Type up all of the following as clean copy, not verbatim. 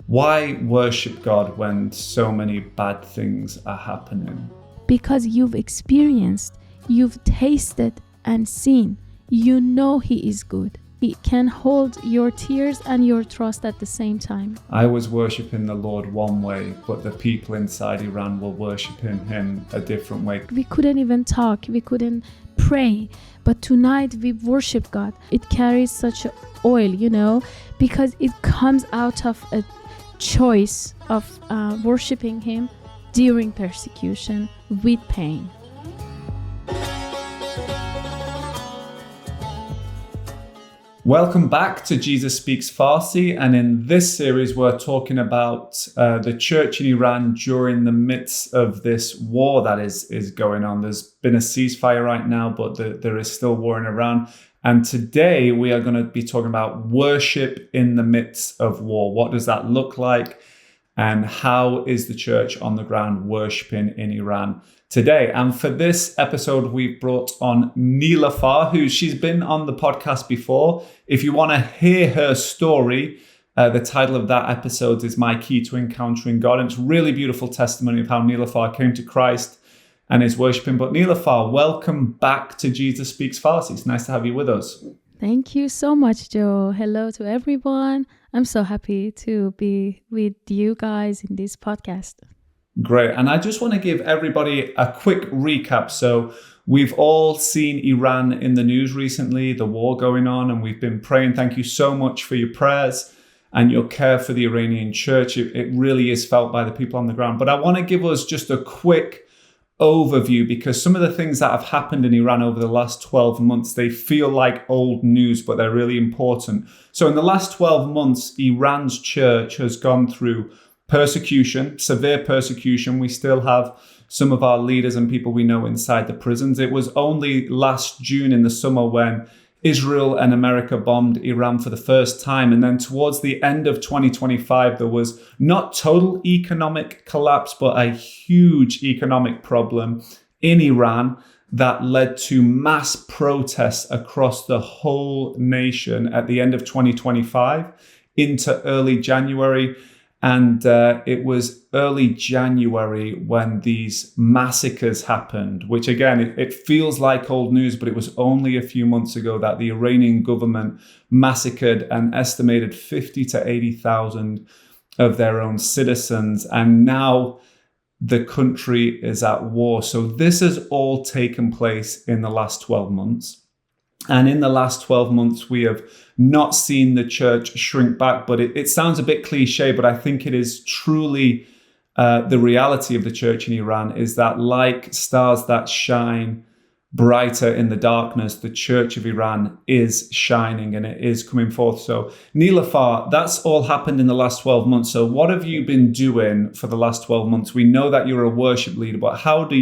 Why worship God when so many bad things are happening? Because you've experienced, you've tasted and seen. You know He is good. He can hold your tears and your trust at the same time. I was worshipping the Lord one way, but the people inside Iran were worshipping Him a different way. We couldn't even talk. We couldn't pray. But tonight we worship God. It carries such oil, because it comes out of a choice of worshiping Him during persecution with pain. Welcome back to Jesus Speaks Farsi, and in this series we're talking about the church in Iran during the midst of this war that is going on. There's been a ceasefire right now, but there is still war in Iran. And today we are going to be talking about worship in the midst of war. What does that look like? And how is the church on the ground worshiping in Iran today? And for this episode, we've brought on Niloofar, she's been on the podcast before. If you want to hear her story, the title of that episode is My Key to Encountering God. And it's a really beautiful testimony of how Niloofar came to Christ and is worshiping. But Niloofar, welcome back to Jesus Speaks Farsi. It's nice to have you with us. Thank you so much, Joe. Hello to everyone. I'm so happy to be with you guys in this podcast. Great. And I just want to give everybody a quick recap. So we've all seen Iran in the news recently, the war going on, and we've been praying. Thank you so much for your prayers and your care for the Iranian church. It really is felt by the people on the ground. But I want to give us just a quick overview, because some of the things that have happened in Iran over the last 12 months, they feel like old news, but they're really important. So in the last 12 months, Iran's church has gone through persecution, severe persecution. We still have some of our leaders and people we know inside the prisons. It was only last June in the summer when Israel and America bombed Iran for the first time. And then towards the end of 2025, there was not total economic collapse, but a huge economic problem in Iran that led to mass protests across the whole nation at the end of 2025 into early January. And it was early January when these massacres happened, which again, it feels like old news, but it was only a few months ago that the Iranian government massacred an estimated 50 to 80,000 of their own citizens. And now the country is at war. So this has all taken place in the last 12 months. And in the last 12 months, we have not seen the church shrink back. But it sounds a bit cliche, but I think it is truly the reality of the church in Iran is that, like stars that shine brighter in the darkness, the church of Iran is shining and it is coming forth. So Niloofar, that's all happened in the last 12 months. So what have you been doing for the last 12 months? We know that you're a worship leader, but what do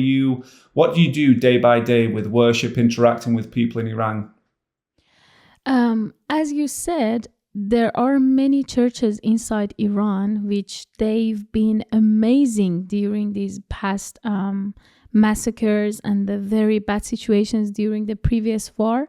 you do day by day with worship, interacting with people in Iran? As you said, there are many churches inside Iran which they've been amazing during these past massacres and the very bad situations during the previous war.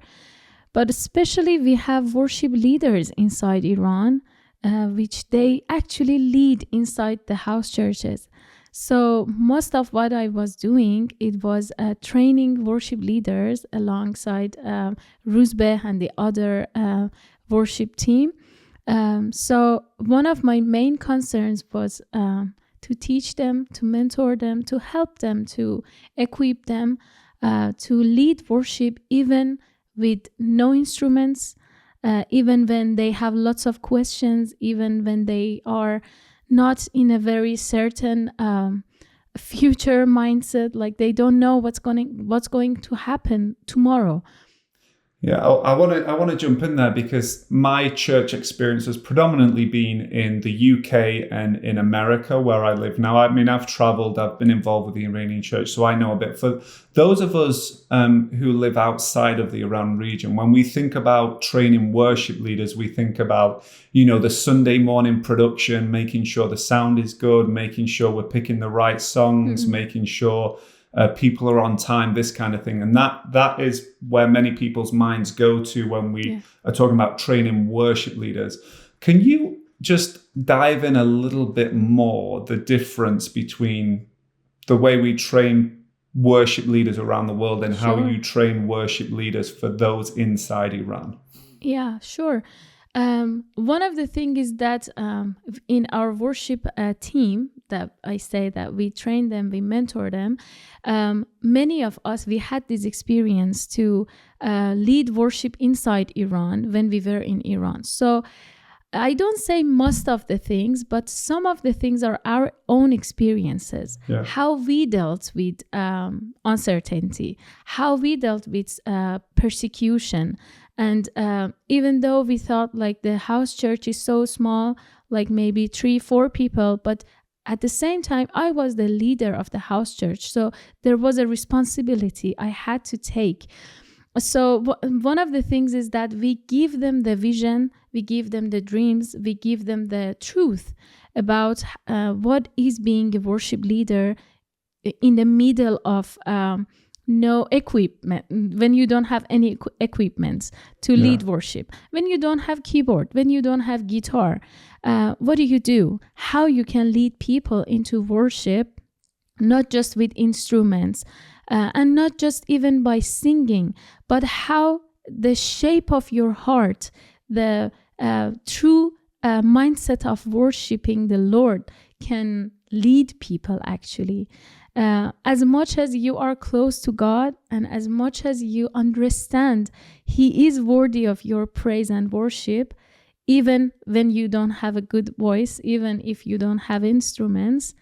But especially we have worship leaders inside Iran, which they actually lead inside the house churches. So most of what I was doing, it was training worship leaders alongside Ruzbe and the other worship team. So one of my main concerns was to teach them, to mentor them, to help them, to equip them, to lead worship even with no instruments, even when they have lots of questions, even when they are not in a very certain future mindset, like they don't know what's going to happen tomorrow. Yeah, I want to jump in there because my church experience has predominantly been in the UK and in America where I live now. I mean, I've traveled, I've been involved with the Iranian church, so I know a bit. For those of us who live outside of the Iran region, when we think about training worship leaders, we think about, the Sunday morning production, making sure the sound is good, making sure we're picking the right songs, making sure people are on time, this kind of thing. And that is where many people's minds go to when we are talking about training worship leaders. Can you just dive in a little bit more the difference between the way we train worship leaders around the world and how you train worship leaders for those inside Iran? Yeah, sure. One of the things is that in our worship team, that I say that we train them, we mentor them. Many of us, we had this experience to lead worship inside Iran when we were in Iran. So I don't say most of the things, but some of the things are our own experiences. Yeah. How we dealt with uncertainty, how we dealt with persecution. And even though we thought like the house church is so small, like maybe 3-4 people, but at the same time, I was the leader of the house church. So there was a responsibility I had to take. So one of the things is that we give them the vision, we give them the dreams, we give them the truth about what is being a worship leader in the middle of no equipment, when you don't have any equipment to lead worship, when you don't have keyboard, when you don't have guitar, what do you do? How you can lead people into worship, not just with instruments, and not just even by singing, but how the shape of your heart, the true mindset of worshiping the Lord can lead people actually. As much as you are close to God and as much as you understand He is worthy of your praise and worship, even when you don't have a good voice, even if you don't have instruments,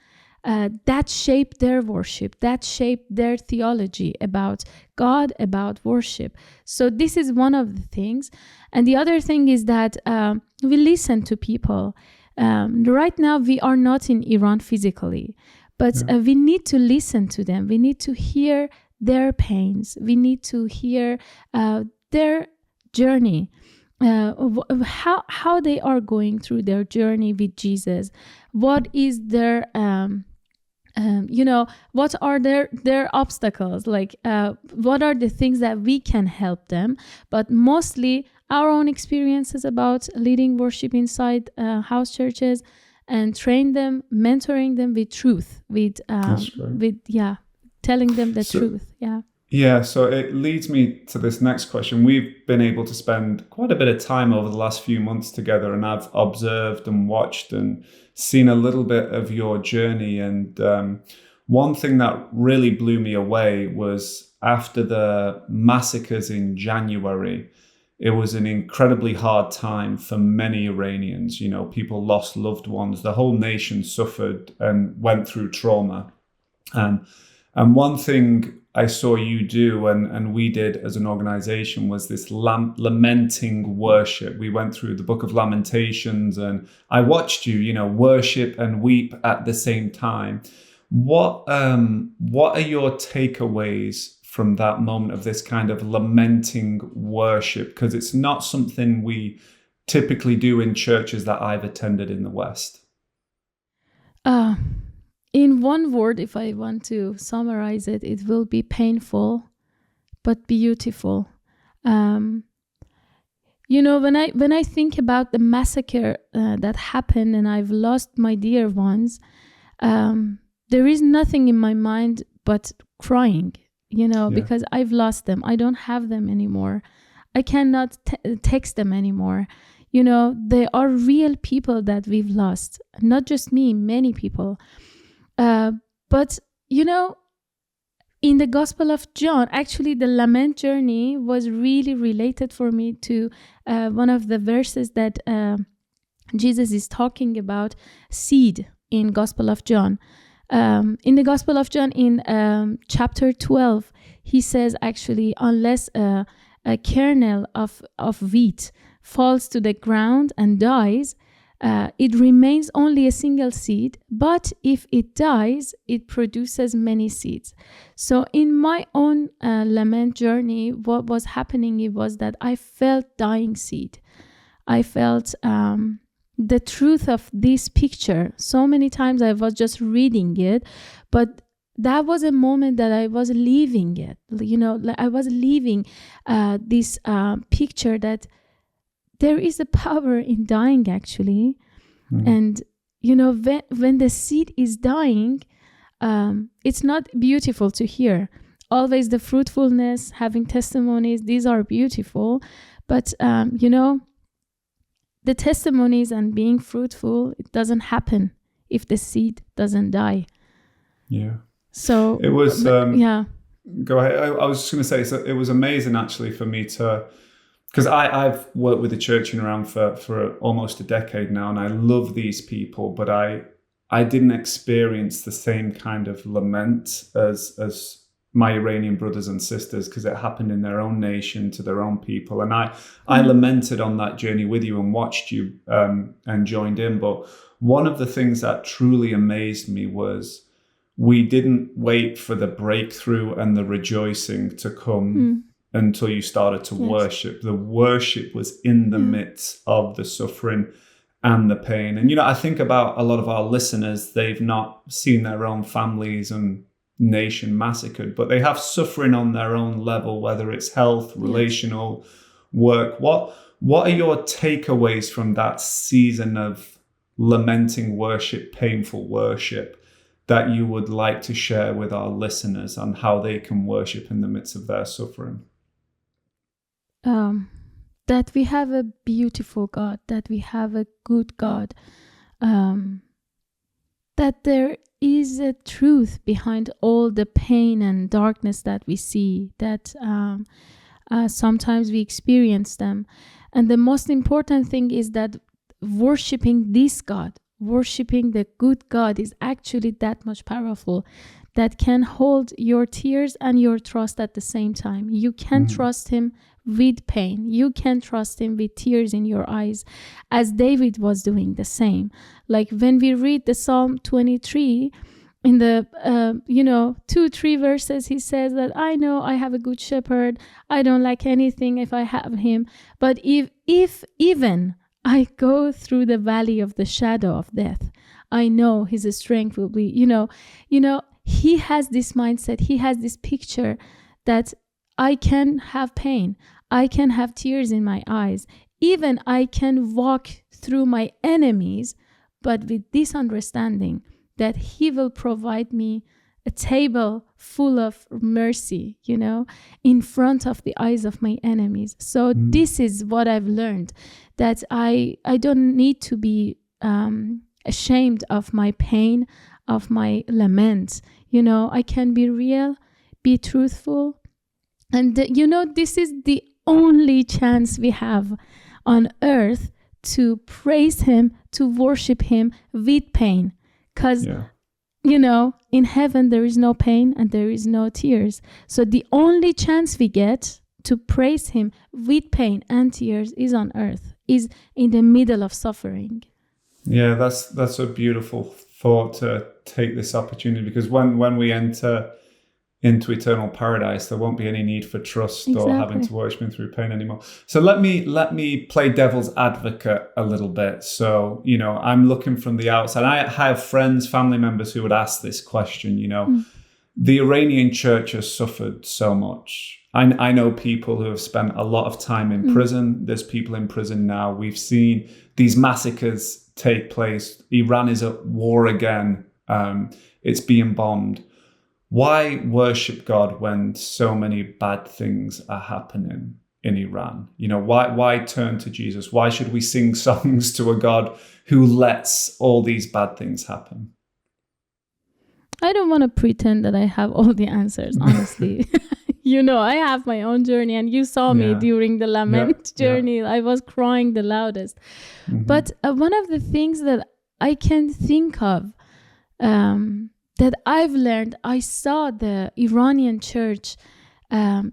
that shaped their worship, that shaped their theology about God, about worship. So this is one of the things. And the other thing is that we listen to people. Right now, we are not in Iran physically, but we need to listen to them. We need to hear their pains. We need to hear their journey, how they are going through their journey with Jesus. What is their what are their obstacles? Like, what are the things that we can help them? But mostly our own experiences about leading worship inside house churches, and train them, mentoring them with truth, with telling them the truth. Yeah, so it leads me to this next question. We've been able to spend quite a bit of time over the last few months together, and I've observed and watched and seen a little bit of your journey. And one thing that really blew me away was after the massacres in January, it was an incredibly hard time for many Iranians. You know, people lost loved ones. The whole nation suffered and went through trauma. And one thing I saw you do and we did as an organization was this lamenting worship. We went through the book of Lamentations and I watched you, worship and weep at the same time. What are your takeaways from that moment of this kind of lamenting worship? Because it's not something we typically do in churches that I've attended in the West. In one word, if I want to summarize it, it will be painful, but beautiful. When I think about the massacre that happened and I've lost my dear ones, there is nothing in my mind but crying, because I've lost them. I don't have them anymore. I cannot text them anymore. They are real people that we've lost, not just me, many people. But in the Gospel of John, actually the lament journey was really related for me to one of the verses that Jesus is talking about, seed, in Gospel of John. In the Gospel of John, in chapter 12, he says actually, unless a kernel of wheat falls to the ground and dies, it remains only a single seed, but if it dies, it produces many seeds. So in my own lament journey, what was happening was that I felt dying seed. I felt the truth of this picture. So many times I was just reading it, but that was a moment that I was leaving it. I was leaving this picture that there is a power in dying, actually. And, when the seed is dying, it's not beautiful to hear. Always the fruitfulness, having testimonies, these are beautiful. But, the testimonies and being fruitful, it doesn't happen if the seed doesn't die. Yeah. So it was, yeah. Go ahead. I was just going to say, so it was amazing actually for me because I've worked with the church in Iran for almost a decade now, and I love these people, but I didn't experience the same kind of lament as my Iranian brothers and sisters, because it happened in their own nation to their own people. And I lamented on that journey with you and watched you and joined in. But one of the things that truly amazed me was we didn't wait for the breakthrough and the rejoicing to come until you started to worship. The worship was in the midst of the suffering and the pain. And, I think about a lot of our listeners, they've not seen their own families and nation massacred, but they have suffering on their own level, whether it's health, relational, work. What are your takeaways from that season of lamenting worship, painful worship, that you would like to share with our listeners on how they can worship in the midst of their suffering? That we have a beautiful God, that we have a good God, that there is a truth behind all the pain and darkness that we see, that sometimes we experience them. And the most important thing is that worshiping this God, worshiping the good God, is actually that much powerful, that can hold your tears and your trust at the same time. You can trust him with pain. You can trust him with tears in your eyes, as David was doing the same. Like when we read the Psalm 23, in the 2-3 verses, he says that I know I have a good shepherd. I don't lack anything if I have him. But if even I go through the valley of the shadow of death, I know his strength will be, he has this mindset. He has this picture that I can have pain. I can have tears in my eyes. Even I can walk through my enemies, but with this understanding that he will provide me a table full of mercy, in front of the eyes of my enemies. So this is what I've learned, that I don't need to be ashamed of my pain, of my lament. I can be real, be truthful. And, this is the only chance we have on earth to praise him, to worship him with pain. Because, in heaven, there is no pain and there is no tears. So the only chance we get to praise him with pain and tears is on earth, is in the middle of suffering. Yeah, that's a beautiful thought to take this opportunity, because when we enter into eternal paradise, there won't be any need for trust or having to worship him through pain anymore. So let me play devil's advocate a little bit. So, I'm looking from the outside. I have friends, family members who would ask this question, the Iranian church has suffered so much. I know people who have spent a lot of time in prison. There's people in prison now. We've seen these massacres take place. Iran is at war again. It's being bombed. Why worship God when so many bad things are happening in Iran? Why turn to Jesus? Why should we sing songs to a God who lets all these bad things happen? I don't want to pretend that I have all the answers, honestly. I have my own journey, and you saw me during the Lament journey. I was crying the loudest. But one of the things that I can think of, that I've learned, I saw the Iranian church, again,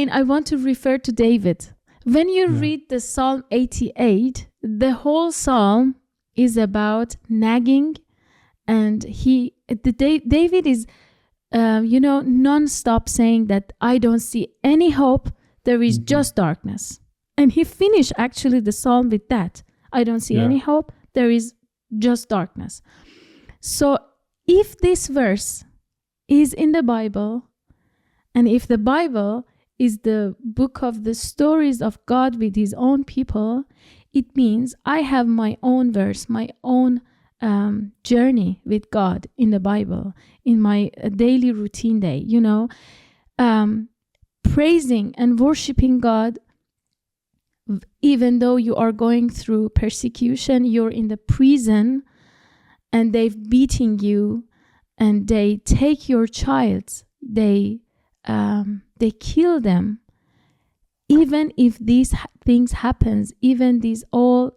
I want to refer to David. When you read the Psalm 88, the whole psalm is about nagging, and David is, non-stop saying that I don't see any hope, there is just darkness. And he finished actually the psalm with that. I don't see any hope, there is just darkness. So if this verse is in the Bible, and if the Bible is the book of the stories of God with his own people, it means I have my own verse, my own journey with God in the Bible, in my daily routine day, praising and worshiping God, even though you are going through persecution, you're in the prison and they've beating you and they take your child, they kill them. Even if these things happens, even these all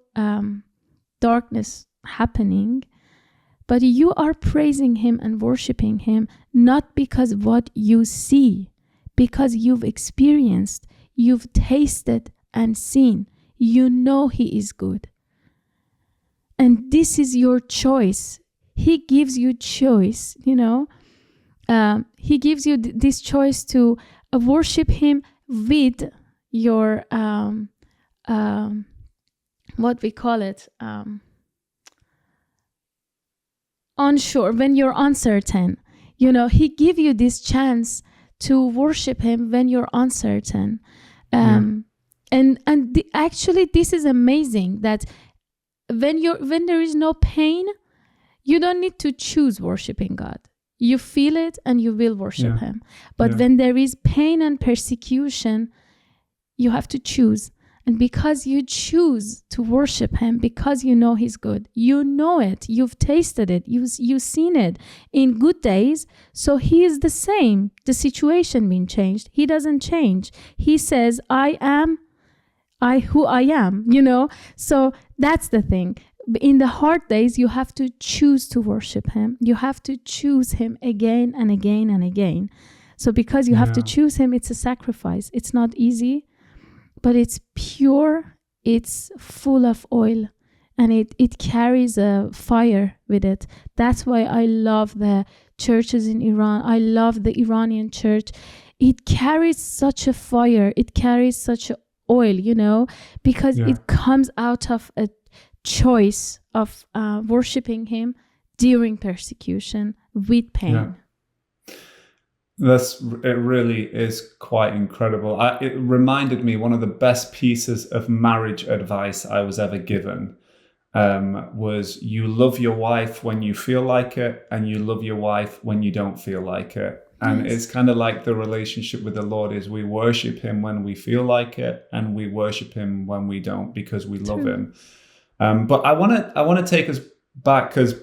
darkness happening, but you are praising him and worshiping him, not because of what you see, because you've experienced, you've tasted and seen, you know he is good. And this is your choice. He gives you choice, he gives you this choice to worship him with your what we call it, unsure, when you're uncertain. He give you this chance to worship him when you're uncertain. Actually this is amazing, that when there is no pain, you don't need to choose worshiping God. You feel it and you will worship him. But when there is pain and persecution, you have to choose. And because you choose to worship him, because you know he's good, you know it, you've tasted it, you've seen it in good days. So he is the same. The situation being changed. He doesn't change. He says, I am who I am, So that's the thing. In the hard days, you have to choose to worship him. You have to choose him again and again and again. So because you have to choose him, it's a sacrifice. It's not easy, but it's pure. It's full of oil, and it carries a fire with it. That's why I love the churches in Iran. I love the Iranian church. It carries such a fire. It carries such a oil, because it comes out of a choice of worshiping him during persecution with pain. It really is quite incredible. It reminded me, one of the best pieces of marriage advice I was ever given was, you love your wife when you feel like it, and you love your wife when you don't feel like it. And it's kind of like the relationship with the Lord is, we worship him when we feel like it, and we worship him when we don't, because we love him. But I want to take us back, because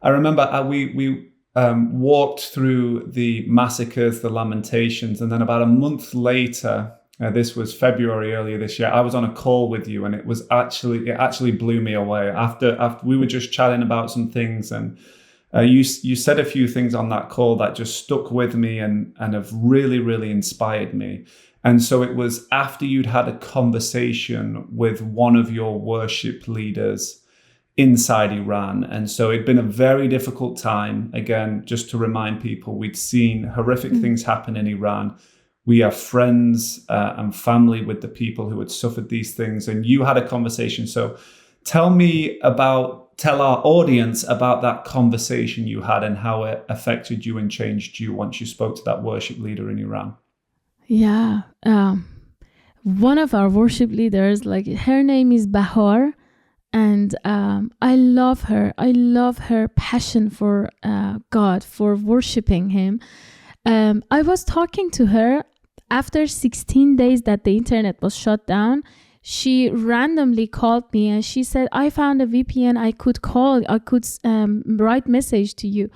I remember we walked through the massacres, the lamentations, and then about a month later, this was February earlier this year, I was on a call with you, and it actually blew me away. After we were just chatting about some things, and you said a few things on that call that just stuck with me and have really, really inspired me. And so it was after you'd had a conversation with one of your worship leaders inside Iran. And so it'd been a very difficult time. Again, just to remind people, we'd seen horrific things happen in Iran. We are friends and family with the people who had suffered these things. And you had a conversation. So tell our audience about that conversation you had and how it affected you and changed you once you spoke to that worship leader in Iran. Yeah. One of our worship leaders, her name is Bahar, and I love her. I love her passion for God, for worshiping him. I was talking to her after 16 days that the internet was shut down. She randomly called me and she said, I found a VPN. I could write message to you.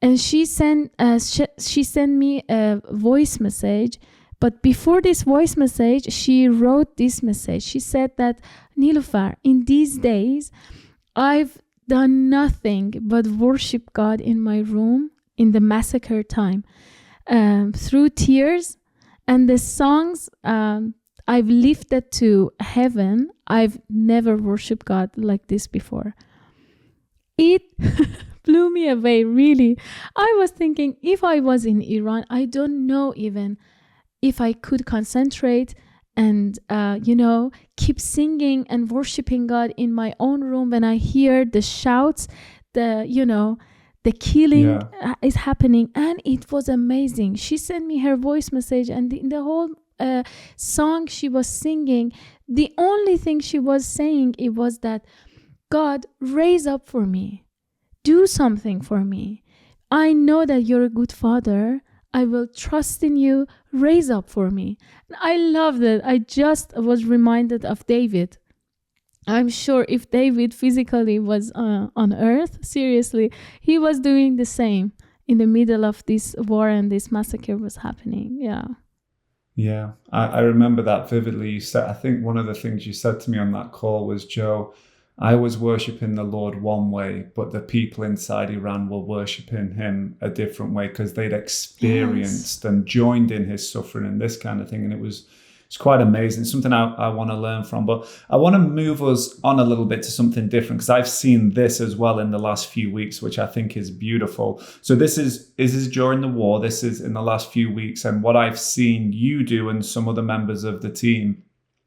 And she sent me a voice message. But before this voice message, she wrote this message. She said that, Niloofar, in these days, I've done nothing but worship God in my room in the massacre time, through tears and the songs I've lifted to heaven. I've never worshiped God like this before. It blew me away, really. I was thinking, if I was in Iran, I don't know even if I could concentrate and, keep singing and worshiping God in my own room when I hear the shouts, the killing is happening. And it was amazing. She sent me her voice message, and in the whole song she was singing, the only thing she was saying, it was that, God, raise up for me. Do something for me. I know that you're a good father. I will trust in you. Raise up for me. And I loved it. I just was reminded of David. I'm sure if David physically was on earth, seriously, he was doing the same in the middle of this war and this massacre was happening. Yeah. Yeah, I remember that vividly. You said, I think one of the things you said to me on that call was, Joe, I was worshipping the Lord one way, but the people inside Iran were worshipping him a different way because they'd experienced and joined in his suffering and this kind of thing. And it's quite amazing. Something I want to learn from. But I want to move us on a little bit to something different because I've seen this as well in the last few weeks, which I think is beautiful. So this is during the war. This is in the last few weeks. And what I've seen you do and some other members of the team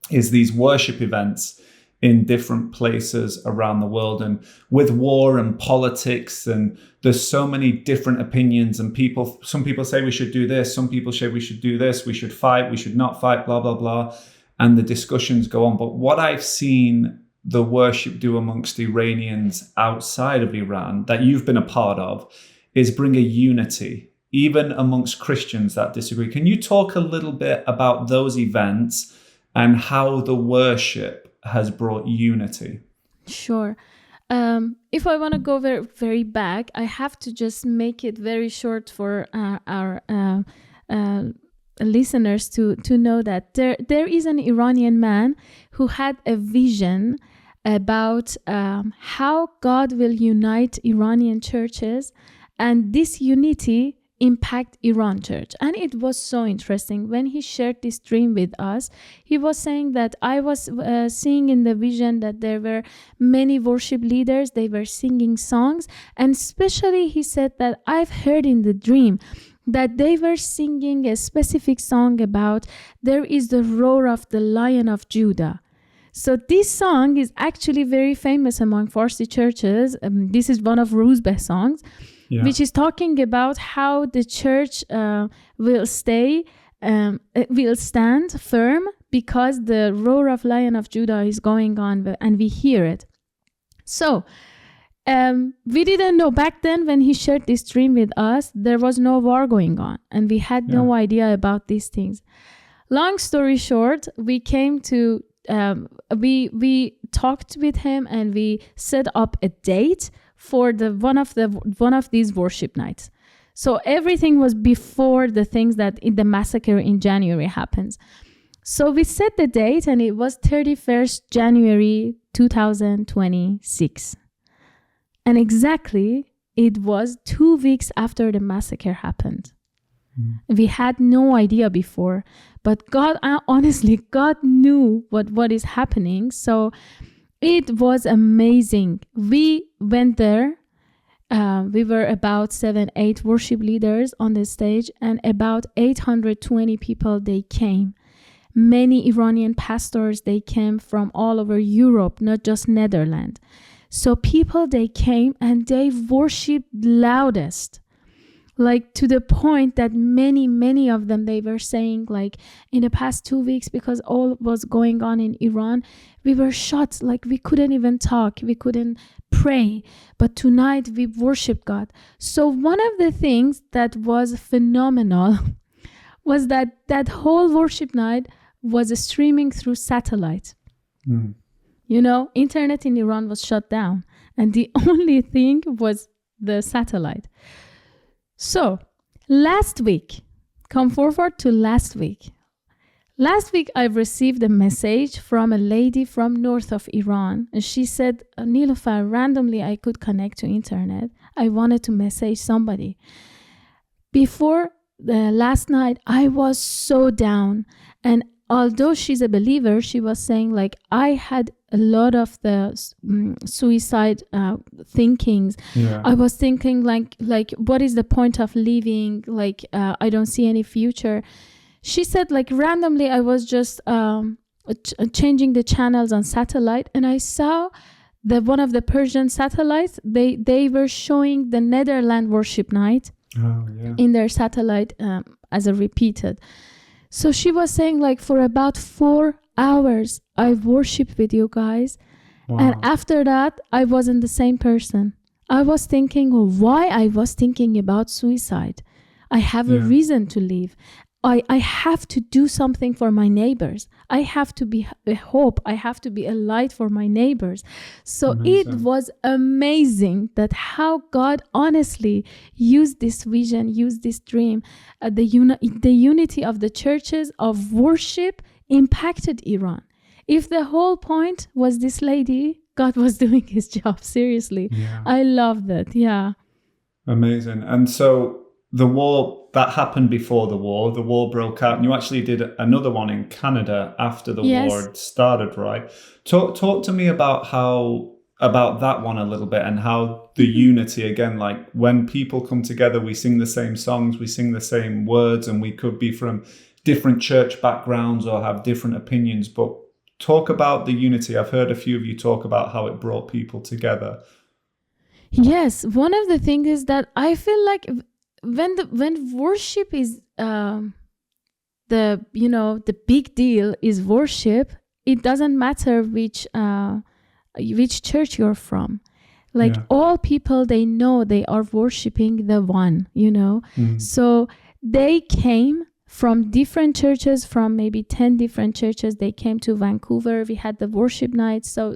is these worship events in different places around the world. And with war and politics, and there's so many different opinions and people, some people say we should do this, some people say we should do this, we should fight, we should not fight, blah, blah, blah. And the discussions go on. But what I've seen the worship do amongst Iranians outside of Iran that you've been a part of is bring a unity, even amongst Christians that disagree. Can you talk a little bit about those events and how the worship has brought unity? Sure. If I want to go very, very back, I have to just make it very short for our listeners to know that there is an Iranian man who had a vision about how God will unite Iranian churches, and this unity impact Iran church. And it was so interesting when he shared this dream with us. He was saying that I was seeing in the vision that there were many worship leaders, they were singing songs, and especially he said that I've heard in the dream that they were singing a specific song about there is the roar of the Lion of Judah. So this song is actually very famous among Farsi churches. This is one of Ruzbeh songs. Yeah. Which is talking about how the church will stand firm because the roar of Lion of Judah is going on and we hear it. So we didn't know back then when he shared this dream with us, there was no war going on and we had no idea about these things. Long story short, we came to, we talked with him and we set up a date for one of these worship nights. So everything was before the things that in the massacre in January happens. So we set the date and it was 31st January 2026. And exactly it was 2 weeks after the massacre happened. We had no idea before, but God, honestly, God knew what is happening. So it was amazing. We went there. We were about 7-8 worship leaders on the stage, and about 820 people, they came. Many Iranian pastors, they came from all over Europe, not just Netherlands. So people, they came and they worshiped loudest. Like to the point that many of them, they were saying like in the past 2 weeks, because all was going on in Iran, we were shut, like we couldn't even talk, we couldn't pray. But tonight we worship God. So one of the things that was phenomenal was that whole worship night was streaming through satellite. You know, internet in Iran was shut down and the only thing was the satellite. So last week, come forward to last week. Last week, I received a message from a lady from north of Iran. And she said, Niloofar, randomly I could connect to internet. I wanted to message somebody. Before last night, I was so down. And although she's a believer, she was saying like, I had a lot of the suicide thinkings. Yeah. I was thinking like, what is the point of living? Like, I don't see any future. She said like randomly, I was just changing the channels on satellite and I saw that one of the Persian satellites, they were showing the Netherlands worship night in their satellite as a repeated. So she was saying like for about 4 hours, I worshiped with you guys. Wow. And after that, I wasn't the same person. I was thinking of why I was thinking about suicide. I have a reason to leave. I have to do something for my neighbors. I have to be a hope. I have to be a light for my neighbors. So Amazing. it was amazing that how God honestly used this vision, used this dream, the unity of the churches of worship impacted Iran. If the whole point was this lady, God was doing his job, seriously. Yeah. I love that, yeah. Amazing. And so the war, that happened before the war broke out, and you actually did another one in Canada after the war had started, right? Talk to me about that one a little bit, and how the unity, again, like when people come together, we sing the same songs, we sing the same words, and we could be from different church backgrounds or have different opinions, but talk about the unity. I've heard a few of you talk about how it brought people together. Yes, one of the things is that I feel like when worship is the big deal is worship, it doesn't matter which church you're from. Like all people, they know they are worshiping the one, So they came from different churches, from maybe 10 different churches. They came to Vancouver. We had the worship night. So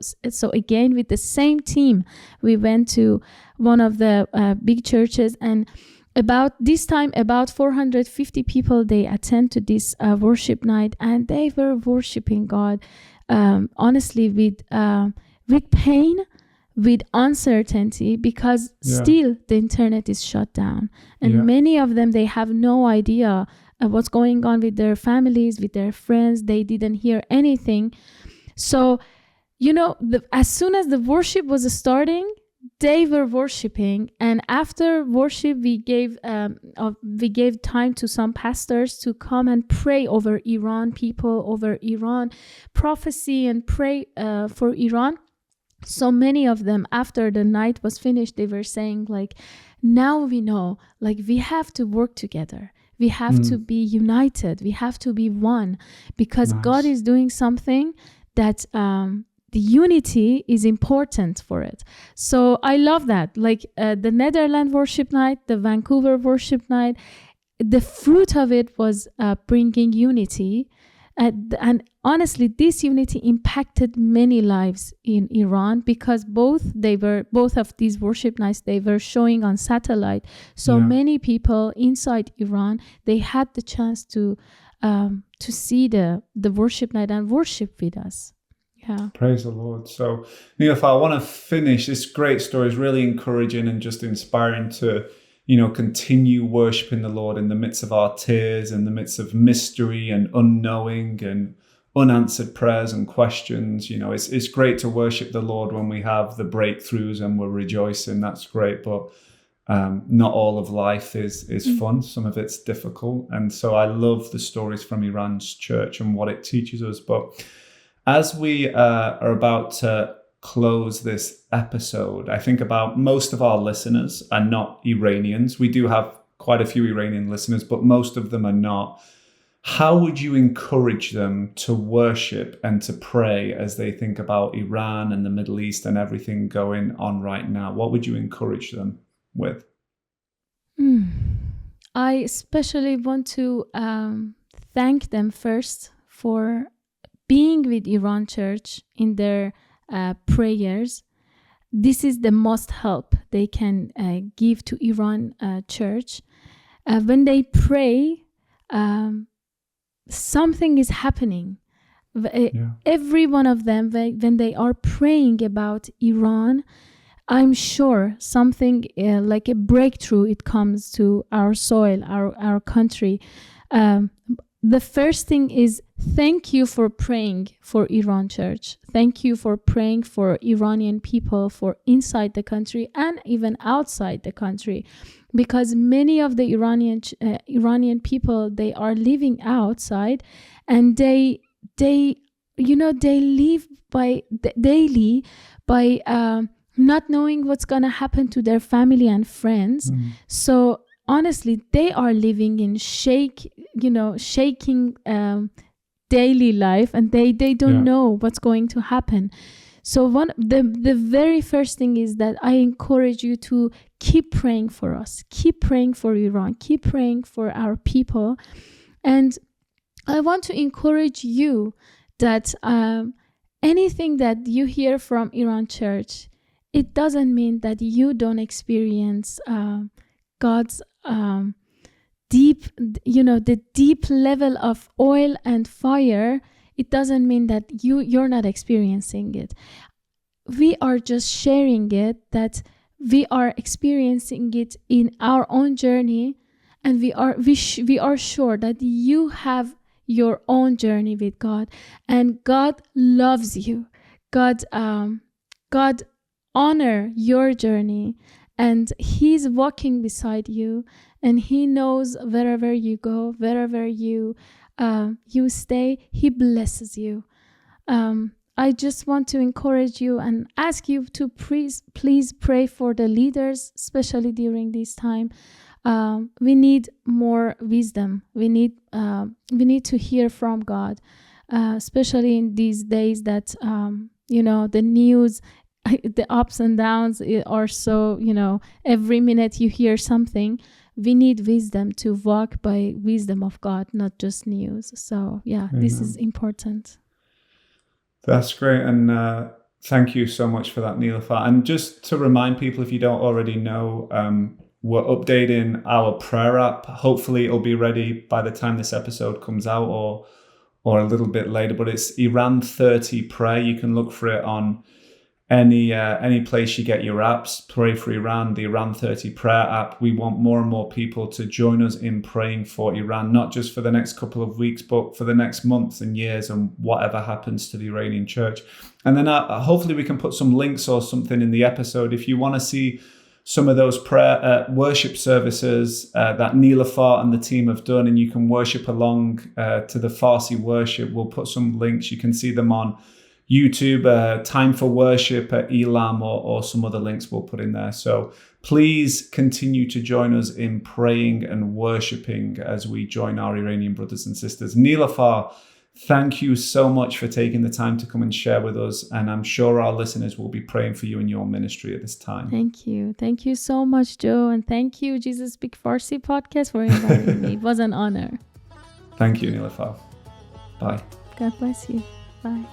again, with the same team, we went to one of the big churches, and about this time, about 450 people, they attend to this worship night, and they were worshiping God, honestly, with pain, with uncertainty, because still the internet is shut down. And many of them, they have no idea what's going on with their families, with their friends. They didn't hear anything. So, as soon as the worship was starting, they were worshiping, and after worship, we gave time to some pastors to come and pray over Iran people, over Iran prophecy, and pray for Iran. So many of them, after the night was finished, they were saying like, now we know, like we have to work together. We have to be united. We have to be one, because God is doing something that the unity is important for it. So I love that. Like the Netherlands worship night, the Vancouver worship night, the fruit of it was bringing unity. And honestly, this unity impacted many lives in Iran, because both of these worship nights, they were showing on satellite. So many people inside Iran, they had the chance to see the worship night and worship with us. Yeah. Praise the Lord. So, Niloofar, I want to finish. This great story is really encouraging and just inspiring to, continue worshiping the Lord in the midst of our tears, in the midst of mystery and unknowing and unanswered prayers and questions. It's great to worship the Lord when we have the breakthroughs and we're rejoicing. That's great. But not all of life is fun. Some of it's difficult. And so I love the stories from Iran's church and what it teaches us. But as we are about to close this episode, I think about most of our listeners are not Iranians. We do have quite a few Iranian listeners, but most of them are not. How would you encourage them to worship and to pray as they think about Iran and the Middle East and everything going on right now? What would you encourage them with? I especially want to thank them first for being with Iran Church in their prayers. This is the most help they can give to Iran Church. When they pray, something is happening. Every one of them, when they are praying about Iran, I'm sure something like a breakthrough, it comes to our soil, our country. The first thing is, thank you for praying for Iran Church. Thank you for praying for Iranian people, for inside the country and even outside the country, because many of the Iranian people, they are living outside, and they live daily by not knowing what's going to happen to their family and friends. So honestly, they are living in shaking daily life, and they don't know what's going to happen. So the very first thing is that I encourage you to keep praying for us, keep praying for Iran, keep praying for our people. And I want to encourage you that anything that you hear from Iran Church, it doesn't mean that you don't experience God's deep, the deep level of oil and fire. It doesn't mean that you're not experiencing it. We are just sharing it, that we are experiencing it in our own journey, and we are sure that you have your own journey with God, and God loves you. God honor your journey, and He's walking beside you, and He knows wherever you go, wherever you stay, He blesses you. I just want to encourage you and ask you to please pray for the leaders, especially during this time. We need more wisdom. We need to hear from God, especially in these days that the news, the ups and downs are so, every minute you hear something. We need wisdom to walk by wisdom of God, not just news. So Amen. This is important. That's great. And thank you so much for that, Niloofar. And just to remind people, if you don't already know, we're updating our prayer app. Hopefully it'll be ready by the time this episode comes out, or a little bit later, but it's Iran 30 Prayer. You can look for it on any place you get your apps. Pray for Iran, the Iran 30 Prayer app. We want more and more people to join us in praying for Iran, not just for the next couple of weeks, but for the next months and years, and whatever happens to the Iranian church. And then hopefully we can put some links or something in the episode if you want to see some of those prayer worship services that Niloofar and the team have done, and you can worship along to the Farsi worship. We'll put some links. You can see them on YouTube, Time for Worship at Elam, or some other links we'll put in there. So please continue to join us in praying and worshiping as we join our Iranian brothers and sisters. Niloofar, thank you so much for taking the time to come and share with us. And I'm sure our listeners will be praying for you in your ministry at this time. Thank you. Thank you so much, Joe. And thank you, Jesus Speak Farsi podcast, for inviting me. It was an honor. Thank you, Niloofar. Bye. God bless you. Bye.